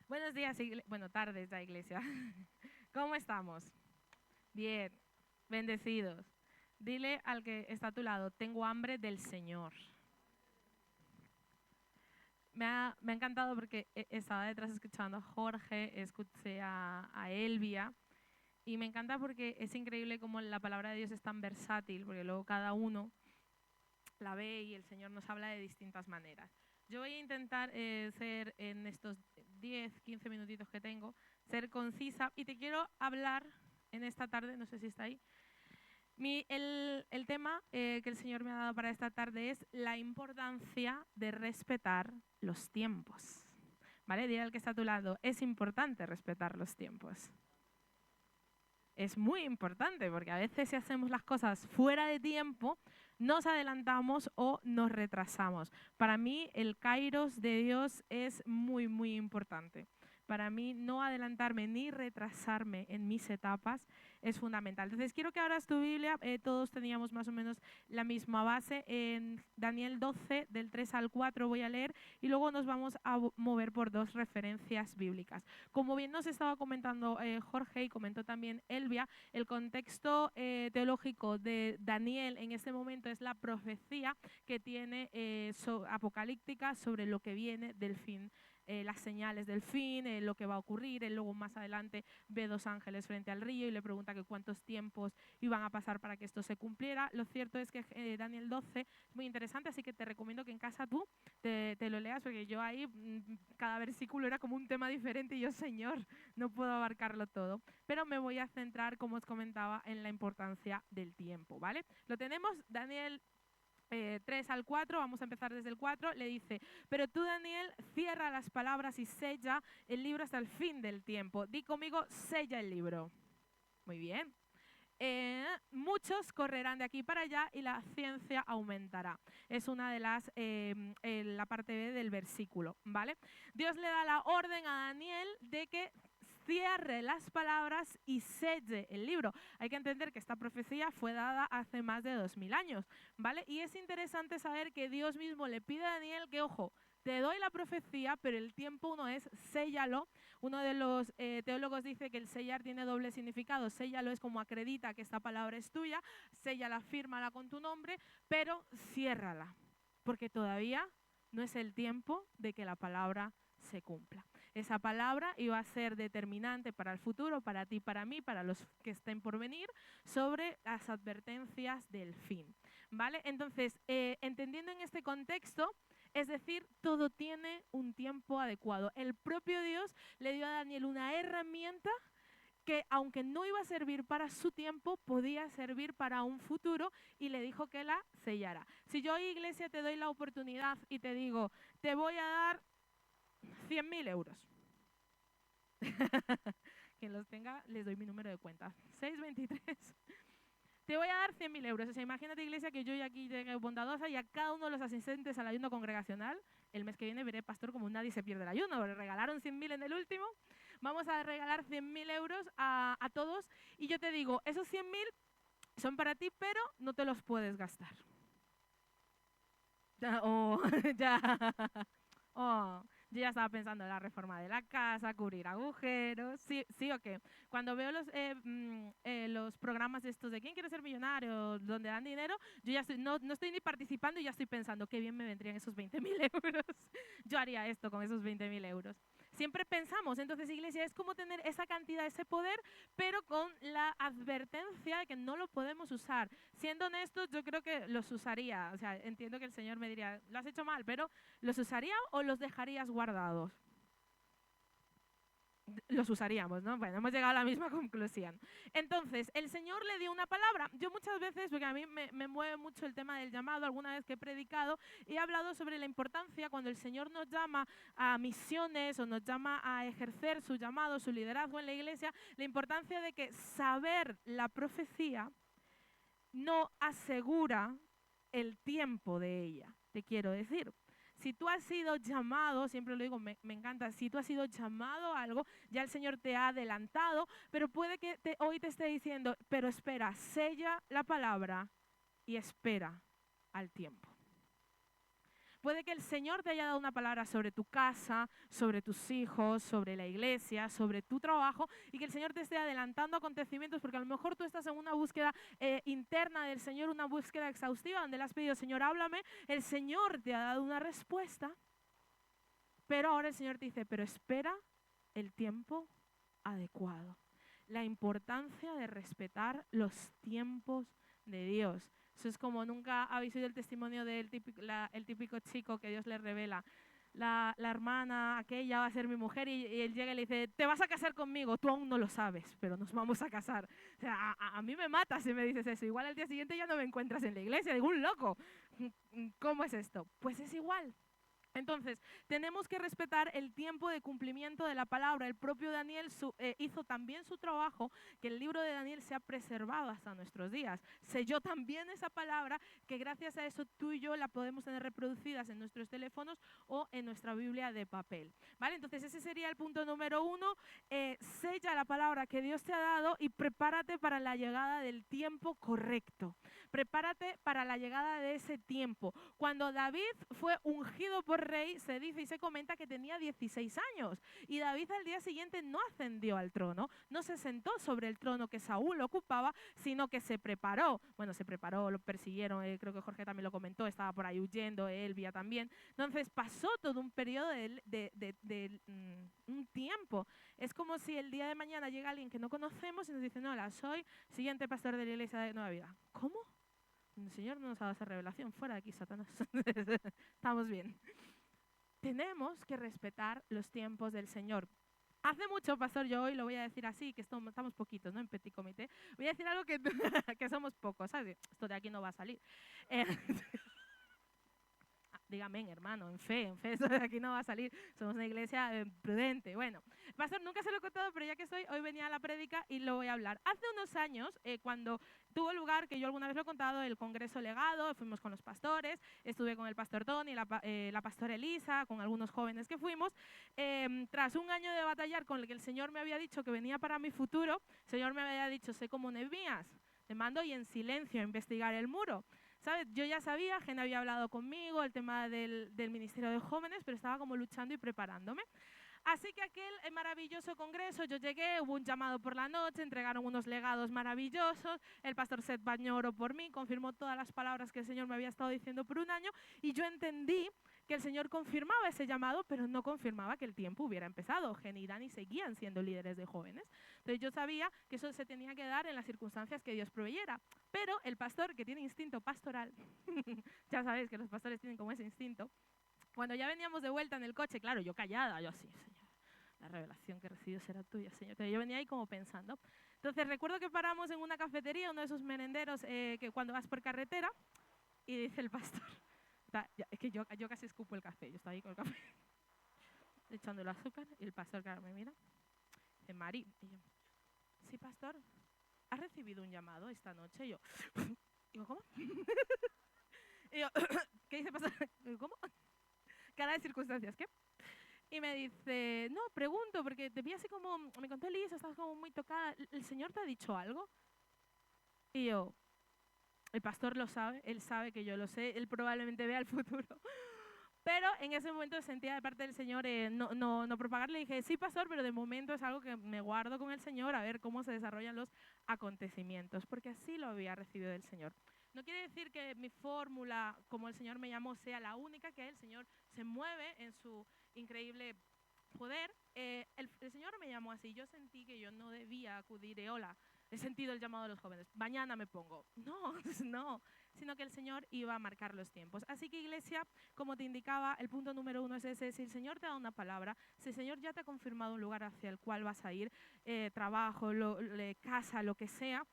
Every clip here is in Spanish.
Buenos días, bueno, tardes ya, iglesia. ¿Cómo estamos? Bien, bendecidos. Dile al que está a tu lado, tengo hambre del Señor. Me ha encantado porque estaba detrás escuchando a Jorge, escuché a Elvia y me encanta porque es increíble cómo la palabra de Dios es tan versátil, porque luego cada uno la ve y el Señor nos habla de distintas maneras. Yo voy a intentar ser en estos 10, 15 minutitos que tengo, ser concisa y te quiero hablar en esta tarde, no sé si está ahí. El tema que el Señor me ha dado para esta tarde es la importancia de respetar los tiempos. ¿Vale? Dile al que está a tu lado, es importante respetar los tiempos. Es muy importante porque a veces si hacemos las cosas fuera de tiempo, nos adelantamos o nos retrasamos. Para mí el kairos de Dios es muy, muy importante. Para mí no adelantarme ni retrasarme en mis etapas es fundamental. Entonces quiero que abras tu Biblia, todos teníamos más o menos la misma base. En Daniel 12, del 3 al 4 voy a leer y luego nos vamos a mover por dos referencias bíblicas. Como bien nos estaba comentando Jorge y comentó también Elvia, el contexto teológico de Daniel en este momento es la profecía que tiene apocalíptica sobre lo que viene del fin. Las señales del fin, lo que va a ocurrir. Él luego más adelante ve dos ángeles frente al río y le pregunta que cuántos tiempos iban a pasar para que esto se cumpliera. Lo cierto es que Daniel 12 es muy interesante, así que te recomiendo que en casa tú te lo leas, porque yo ahí cada versículo era como un tema diferente y yo, Señor, no puedo abarcarlo todo. Pero me voy a centrar, como os comentaba, en la importancia del tiempo, ¿vale? Lo tenemos, Daniel 3 al 4, vamos a empezar desde el 4, le dice, pero tú, Daniel, cierra las palabras y sella el libro hasta el fin del tiempo. Di conmigo, sella el libro. Muy bien. Muchos correrán de aquí para allá y la ciencia aumentará. Es una de las, la parte B del versículo, ¿vale? Dios le da la orden a Daniel de que cierre las palabras y selle el libro. Hay que entender que esta profecía fue dada hace más de 2000 años, ¿vale? Y es interesante saber que Dios mismo le pide a Daniel que, ojo, te doy la profecía, pero el tiempo uno es séllalo. Uno de los teólogos dice que el sellar tiene doble significado. Séllalo es como acredita que esta palabra es tuya, séllala, fírmala con tu nombre, pero ciérrala, porque todavía no es el tiempo de que la palabra se cumpla. Esa palabra iba a ser determinante para el futuro, para ti, para mí, para los que estén por venir, sobre las advertencias del fin, ¿vale? Entonces, entendiendo en este contexto, es decir, todo tiene un tiempo adecuado. El propio Dios le dio a Daniel una herramienta que, aunque no iba a servir para su tiempo, podía servir para un futuro y le dijo que la sellara. Si yo, iglesia, te doy la oportunidad y te digo, te voy a dar 100.000 euros. Quien los tenga, les doy mi número de cuenta. 623. Te voy a dar 100.000 euros. O sea, imagínate, iglesia, que yo ya aquí llegue bondadosa y a cada uno de los asistentes al ayuno congregacional, el mes que viene veré, pastor, como nadie se pierde el ayuno. Le regalaron 100.000 en el último. Vamos a regalar 100.000 euros a todos. Y yo te digo, esos 100.000 son para ti, pero no te los puedes gastar. Ya, oh, ya. Oh, yo ya estaba pensando en la reforma de la casa, cubrir agujeros, sí, sí o qué. Cuando veo los programas estos de ¿Quién quiere ser millonario?, donde dan dinero, yo ya estoy, no estoy ni participando y ya estoy pensando qué bien me vendrían esos 20.000 euros. Yo haría esto con esos 20.000 euros. Siempre pensamos, entonces, iglesia, es como tener esa cantidad, ese poder, pero con la advertencia de que no lo podemos usar. Siendo honestos, yo creo que los usaría. O sea, entiendo que el Señor me diría, lo has hecho mal, pero ¿los usaría o los dejarías guardados? Los usaríamos, ¿no? Bueno, hemos llegado a la misma conclusión. Entonces, el Señor le dio una palabra. Yo muchas veces, porque a mí me mueve mucho el tema del llamado, alguna vez que he predicado, he hablado sobre la importancia cuando el Señor nos llama a misiones o nos llama a ejercer su llamado, su liderazgo en la iglesia, la importancia de que saber la profecía no asegura el tiempo de ella, te quiero decir. Si tú has sido llamado, siempre lo digo, me encanta, si tú has sido llamado a algo, ya el Señor te ha adelantado, pero puede que hoy te esté diciendo, pero espera, sella la palabra y espera al tiempo. Puede que el Señor te haya dado una palabra sobre tu casa, sobre tus hijos, sobre la iglesia, sobre tu trabajo, y que el Señor te esté adelantando acontecimientos, porque a lo mejor tú estás en una búsqueda interna del Señor, una búsqueda exhaustiva, donde le has pedido, Señor, háblame, el Señor te ha dado una respuesta, pero ahora el Señor te dice, pero espera el tiempo adecuado. La importancia de respetar los tiempos de Dios. Eso es como nunca habéis oído el testimonio del el típico chico que Dios le revela. La hermana aquella va a ser mi mujer y él llega y le dice, te vas a casar conmigo, tú aún no lo sabes, pero nos vamos a casar. O sea, a mí me matas si me dices eso. Igual al día siguiente ya no me encuentras en la iglesia, digo, un loco. ¿Cómo es esto? Pues es igual. Entonces, tenemos que respetar el tiempo de cumplimiento de la palabra. El propio Daniel hizo también su trabajo, que el libro de Daniel se ha preservado hasta nuestros días. Selló también esa palabra, que gracias a eso tú y yo la podemos tener reproducidas en nuestros teléfonos o en nuestra Biblia de papel. ¿Vale? Entonces, ese sería el punto número 1. Sella la palabra que Dios te ha dado y prepárate para la llegada del tiempo correcto. Prepárate para la llegada de ese tiempo. Cuando David fue ungido por rey, se dice y se comenta que tenía 16 años. Y David al día siguiente no ascendió al trono, no se sentó sobre el trono que Saúl ocupaba, sino que se preparó. Bueno, se preparó, lo persiguieron, creo que Jorge también lo comentó, estaba por ahí huyendo, Elvia también. Entonces pasó todo un periodo un tiempo. Es como si el día de mañana llega alguien que no conocemos y nos dice, no, soy siguiente pastor de la iglesia de Nueva Vida. ¿Cómo? El Señor no nos ha dado esa revelación. Fuera de aquí, Satanás. Estamos bien. Tenemos que respetar los tiempos del Señor. Hace mucho, pastor, yo hoy lo voy a decir así, que estamos poquitos, ¿no? En petit comité. Voy a decir algo que, que somos pocos, ¿sabes? Esto de aquí no va a salir. Dígame, hermano, en fe, eso de aquí no va a salir. Somos una iglesia prudente. Bueno, pastor, nunca se lo he contado, pero ya que estoy, hoy venía a la prédica y lo voy a hablar. Hace unos años, cuando tuvo lugar, que yo alguna vez lo he contado, el Congreso Legado, fuimos con los pastores, estuve con el pastor Tony, la pastora Elisa, con algunos jóvenes que fuimos. Tras un año de batallar con el que el Señor me había dicho que venía para mi futuro, el Señor me había dicho, sé como Nehemías, te mando y en silencio a investigar el muro. ¿Sabes? Yo ya sabía, Gen había hablado conmigo, el tema del Ministerio de Jóvenes, pero estaba como luchando y preparándome. Así que aquel maravilloso congreso, yo llegué, hubo un llamado por la noche, entregaron unos legados maravillosos, el pastor Seth Baño oró por mí, confirmó todas las palabras que el Señor me había estado diciendo por un año, y yo entendí que el Señor confirmaba ese llamado, pero no confirmaba que el tiempo hubiera empezado. Gen y Dani seguían siendo líderes de jóvenes. Entonces yo sabía que eso se tenía que dar en las circunstancias que Dios proveyera. Pero el pastor, que tiene instinto pastoral, ya sabéis que los pastores tienen como ese instinto, cuando ya veníamos de vuelta en el coche, claro, yo callada, yo así, Señor, la revelación que he recibido será tuya, Señor. Pero yo venía ahí como pensando. Entonces recuerdo que paramos en una cafetería, uno de esos merenderos que cuando vas por carretera, y dice el pastor, es que yo casi escupo el café, yo estaba ahí con el café, echando el azúcar, y el pastor, claro, me mira, dice, Mari, y yo, sí, pastor, ¿has recibido un llamado esta noche? Y yo, digo, ¿cómo? Y yo, ¿qué dice pastor? ¿Cómo? Cara de circunstancias, ¿qué? Y me dice, no, pregunto, porque te vi así como, me contó Elisa, estabas como muy tocada, ¿el Señor te ha dicho algo? Y yo, el pastor lo sabe, él sabe que yo lo sé, él probablemente vea el futuro. Pero en ese momento sentía de parte del Señor no propagarle. Dije, sí, pastor, pero de momento es algo que me guardo con el Señor a ver cómo se desarrollan los acontecimientos, porque así lo había recibido del Señor. No quiere decir que mi fórmula, como el Señor me llamó, sea la única, que el Señor se mueve en su increíble poder. El Señor me llamó así. Yo sentí que yo no debía acudir hola, he sentido el llamado de los jóvenes, mañana me pongo. No, no, sino que el Señor iba a marcar los tiempos. Así que, iglesia, como te indicaba, el punto número 1 es ese: si el Señor te da una palabra, si el Señor ya te ha confirmado un lugar hacia el cual vas a ir, trabajo, casa, lo que sea,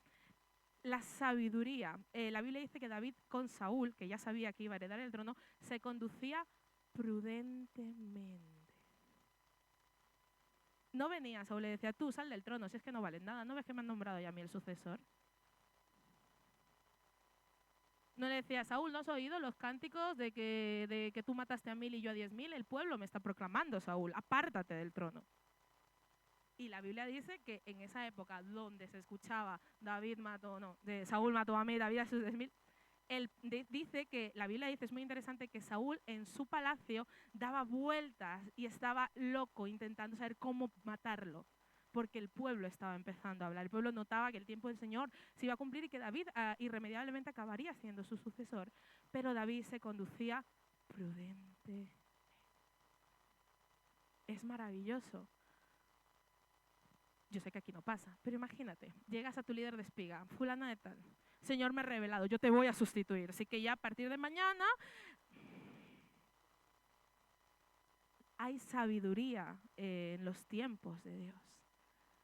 la sabiduría. La Biblia dice que David con Saúl, que ya sabía que iba a heredar el trono, se conducía prudentemente. No venía Saúl, le decía, tú sal del trono, si es que no vales nada, ¿no ves que me han nombrado ya a mí el sucesor? No le decía, Saúl, ¿no has oído los cánticos de que tú mataste a 1000 y yo a 10.000? El pueblo me está proclamando, Saúl, apártate del trono. Y la Biblia dice que en esa época donde se escuchaba Saúl mató a 1000, David a sus 10.000, dice que, la Biblia dice, es muy interesante, que Saúl en su palacio daba vueltas y estaba loco intentando saber cómo matarlo, porque el pueblo estaba empezando a hablar. El pueblo notaba que el tiempo del Señor se iba a cumplir y que David irremediablemente acabaría siendo su sucesor, pero David se conducía prudente. Es maravilloso. Yo sé que aquí no pasa, pero imagínate, llegas a tu líder de espiga, fulana de tal, Señor me ha revelado, yo te voy a sustituir, así que ya a partir de mañana hay sabiduría en los tiempos de Dios.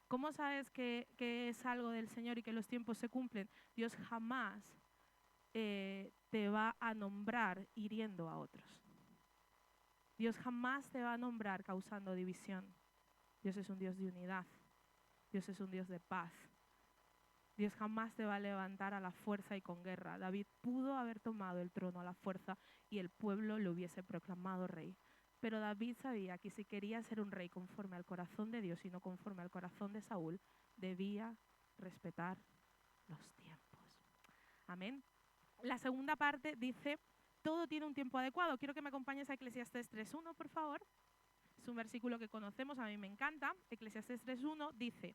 ¿Cómo sabes que es algo del Señor y que los tiempos se cumplen? Dios jamás te va a nombrar hiriendo a otros. Dios jamás te va a nombrar causando división. Dios es un Dios de unidad. Dios es un Dios de paz. Dios jamás te va a levantar a la fuerza y con guerra. David pudo haber tomado el trono a la fuerza y el pueblo lo hubiese proclamado rey. Pero David sabía que si quería ser un rey conforme al corazón de Dios y no conforme al corazón de Saúl, debía respetar los tiempos. Amén. La segunda parte dice, todo tiene un tiempo adecuado. Quiero que me acompañes a Eclesiastés 3.1, por favor. Es un versículo que conocemos, a mí me encanta. Eclesiastés 3.1 dice,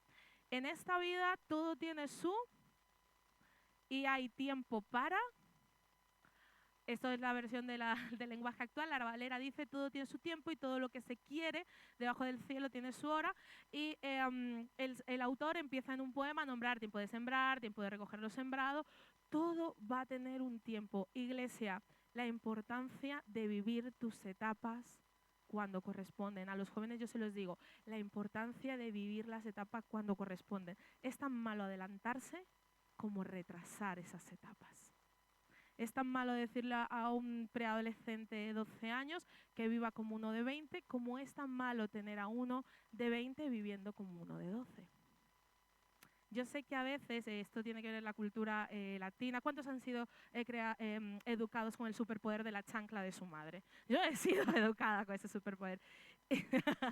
en esta vida todo tiene su y hay tiempo para. Esto es la versión del lenguaje actual. La Valera dice, todo tiene su tiempo y todo lo que se quiere debajo del cielo tiene su hora. Y el autor empieza en un poema a nombrar tiempo de sembrar, tiempo de recoger lo sembrado. Todo va a tener un tiempo. Iglesia, la importancia de vivir tus etapas cuando corresponden. A los jóvenes yo se los digo, la importancia de vivir las etapas cuando corresponden. Es tan malo adelantarse como retrasar esas etapas. Es tan malo decirle a un preadolescente de 12 años que viva como uno de 20, como es tan malo tener a uno de 20 viviendo como uno de 12. Yo sé que a veces esto tiene que ver con la cultura latina. ¿Cuántos han sido educados con el superpoder de la chancla de su madre? Yo he sido educada con ese superpoder.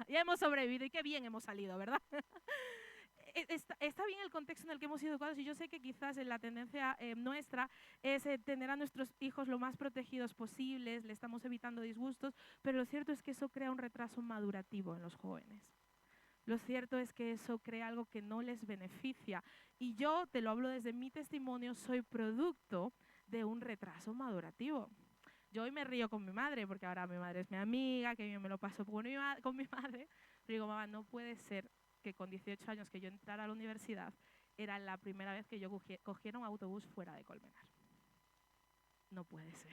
Ya hemos sobrevivido y qué bien hemos salido, ¿verdad? Está bien el contexto en el que hemos sido educados y yo sé que quizás la tendencia nuestra es tener a nuestros hijos lo más protegidos posibles, le estamos evitando disgustos, pero lo cierto es que eso crea un retraso madurativo en los jóvenes. Lo cierto es que eso crea algo que no les beneficia. Y yo, te lo hablo desde mi testimonio, soy producto de un retraso madurativo. Yo hoy me río con mi madre, porque ahora mi madre es mi amiga, que bien me lo paso con mi madre. Pero digo, mamá, no puede ser que con 18 años que yo entrara a la universidad, era la primera vez que yo cogiera un autobús fuera de Colmenar. No puede ser.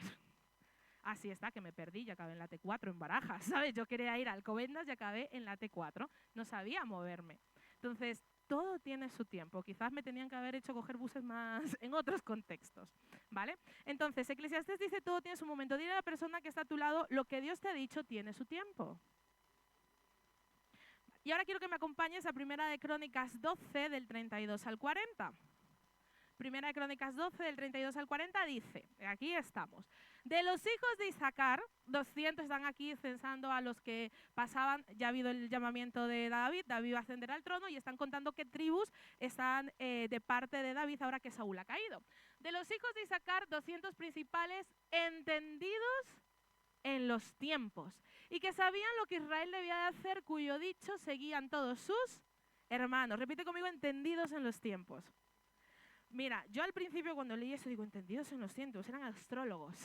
Así está, que me perdí, ya acabé en la T4 en Barajas, ¿sabes? Yo quería ir a Alcobendas y acabé en la T4, no sabía moverme. Entonces, todo tiene su tiempo. Quizás me tenían que haber hecho coger buses más en otros contextos, ¿vale? Entonces, Eclesiastés dice, todo tiene su momento. Dile a la persona que está a tu lado, lo que Dios te ha dicho tiene su tiempo. Y ahora quiero que me acompañes a Primera de Crónicas 12, del 32 al 40. Primera de Crónicas 12, del 32 al 40 dice, aquí estamos, de los hijos de Isaacar, 200 están aquí censando a los que pasaban, ya ha habido el llamamiento de David, David va a ascender al trono y están contando qué tribus están de parte de David ahora que Saúl ha caído. De los hijos de Isaacar, 200 principales entendidos en los tiempos y que sabían lo que Israel debía de hacer, cuyo dicho seguían todos sus hermanos. Repite conmigo, entendidos en los tiempos. Mira, yo al principio cuando leí eso digo, entendidos en los tiempos, eran astrólogos,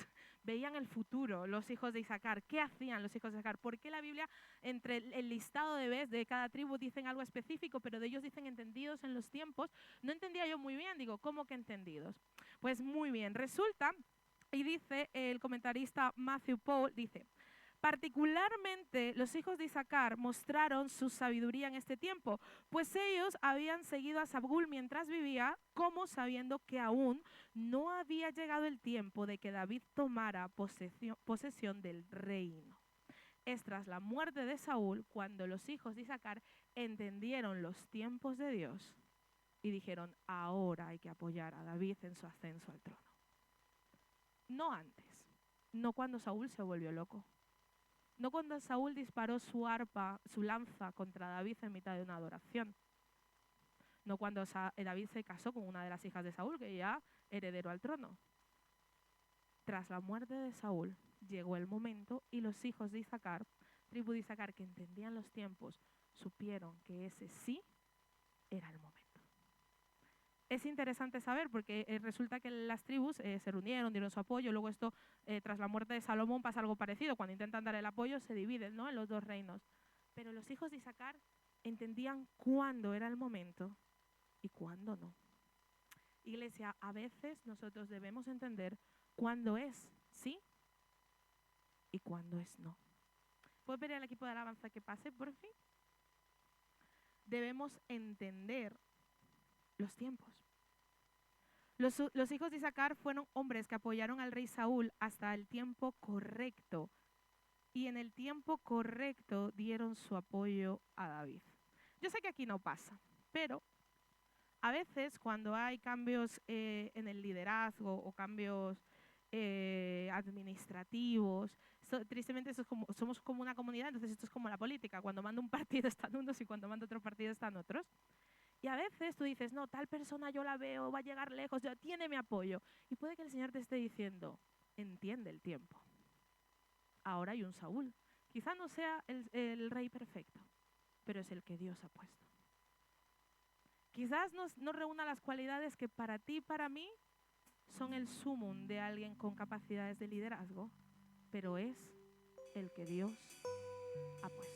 veían el futuro, los hijos de Isaacar. ¿Qué hacían los hijos de Isaacar? ¿Por qué la Biblia, entre el listado de vez de cada tribu, dicen algo específico, pero de ellos dicen entendidos en los tiempos? No entendía yo muy bien, digo, ¿cómo que entendidos? Pues muy bien, resulta, y dice el comentarista Matthew Paul, dice, particularmente los hijos de Isaacar mostraron su sabiduría en este tiempo, pues ellos habían seguido a Saúl mientras vivía, como sabiendo que aún no había llegado el tiempo de que David tomara posesión del reino. Es tras la muerte de Saúl cuando los hijos de Isaacar entendieron los tiempos de Dios y dijeron, ahora hay que apoyar a David en su ascenso al trono. No antes, no cuando Saúl se volvió loco. No cuando Saúl disparó su arpa, su lanza contra David en mitad de una adoración. No cuando David se casó con una de las hijas de Saúl, que ya heredero al trono. tras la muerte de Saúl, llegó el momento y los hijos de Isaacar, tribu de Isaacar, que entendían los tiempos, supieron que ese sí era el momento. Es interesante saber porque resulta que las tribus se reunieron, dieron su apoyo, luego esto, tras la muerte de Salomón, pasa algo parecido, cuando intentan dar el apoyo se dividen, ¿no?, en los dos reinos. Pero los hijos de Isaacar entendían cuándo era el momento y cuándo no. Iglesia, a veces nosotros debemos entender cuándo es sí y cuándo es no. ¿Puedo pedir al equipo de alabanza que pase, por fin? Debemos entender los tiempos. Los hijos de Isaacar fueron hombres que apoyaron al rey Saúl hasta el tiempo correcto. Y en el tiempo correcto dieron su apoyo a David. Yo sé que aquí no pasa, pero a veces cuando hay cambios en el liderazgo o cambios administrativos, tristemente somos como una comunidad, entonces esto es como la política. Cuando manda un partido están unos y cuando manda otro partido están otros. Y a veces tú dices, no, tal persona yo la veo, va a llegar lejos, ya tiene mi apoyo. Y puede que el Señor te esté diciendo, entiende el tiempo. Ahora hay un Saúl. Quizá no sea el rey perfecto, pero es el que Dios ha puesto. Quizás no reúna las cualidades que para ti y para mí son el sumum de alguien con capacidades de liderazgo, pero es el que Dios ha puesto.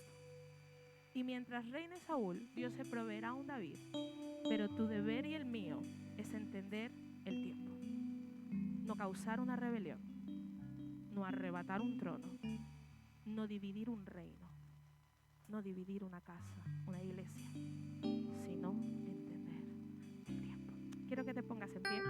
Y mientras reine Saúl, Dios se proveerá a un David, pero tu deber y el mío es entender el tiempo. No causar una rebelión, no arrebatar un trono, no dividir un reino, no dividir una casa, una iglesia, sino entender el tiempo. Quiero que te pongas en pie.